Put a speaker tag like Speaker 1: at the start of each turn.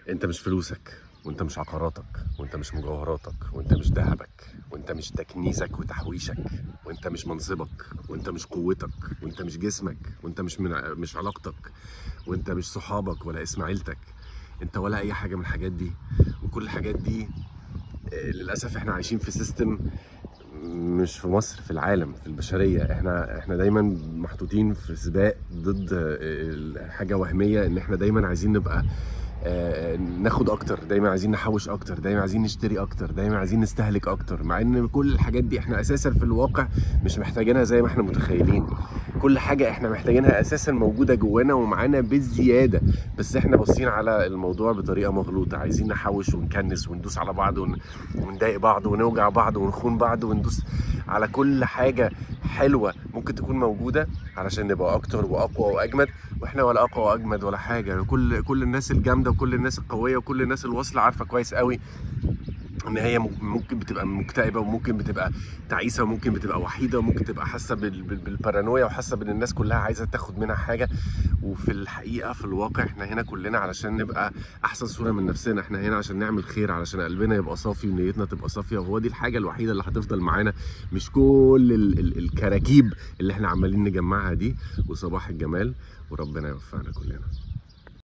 Speaker 1: انت مش فلوسك، وانت مش عقاراتك، وانت مش مجوهراتك، وانت مش ذهبك، وانت مش تكنيسك وتحويشك، وانت مش منصبك، وانت مش قوتك، وانت مش جسمك، وانت مش علاقتك، وانت مش صحابك ولا اسم عيلتك. انت ولا اي حاجه من الحاجات دي. وكل الحاجات دي للاسف احنا عايشين في سيستم، مش في مصر، في العالم، في البشريه. احنا دايما محطوطين في سباق ضد حاجه وهميه، ان احنا دايما عايزين نبقى ناخد اكتر، دايما عايزين نحوش اكتر، دايما عايزين نشتري اكتر، دايما عايزين نستهلك اكتر، مع ان كل الحاجات دي احنا اساسا في الواقع مش محتاجينها زي ما احنا متخيلين. كل حاجة احنا محتاجينها اساسا موجودة جوانا ومعانا بالزيادة، بس احنا باصين على الموضوع بطريقة مغلوطة، عايزين نحوش ونكنس وندوس على بعض ونضايق بعض ونوجع بعض ونخون بعض وندوس على كل حاجة حلوة ممكن تكون موجودة علشان نبقى اكتر واقوى واجمد. واحنا ولا اقوى واجمد ولا حاجة. كل الناس الجامدة وكل الناس القوية وكل الناس الواصلة عارفة كويس قوي ان هي ممكن بتبقى مكتئبه، وممكن بتبقى تعيسه، وممكن بتبقى وحيده، وممكن تبقى حاسه بالبارانويا، وحاسه بان الناس كلها عايزه تاخد منها حاجه. وفي الحقيقه في الواقع احنا هنا كلنا علشان نبقى احسن صوره من نفسنا. احنا هنا عشان نعمل خير، علشان قلبنا يبقى صافي ونيتنا تبقى صافيه، وهو دي الحاجه الوحيده اللي هتفضل معانا، مش كل الكراكيب اللي احنا عمالين نجمعها دي. وصباح الجمال، وربنا يوفقنا كلنا.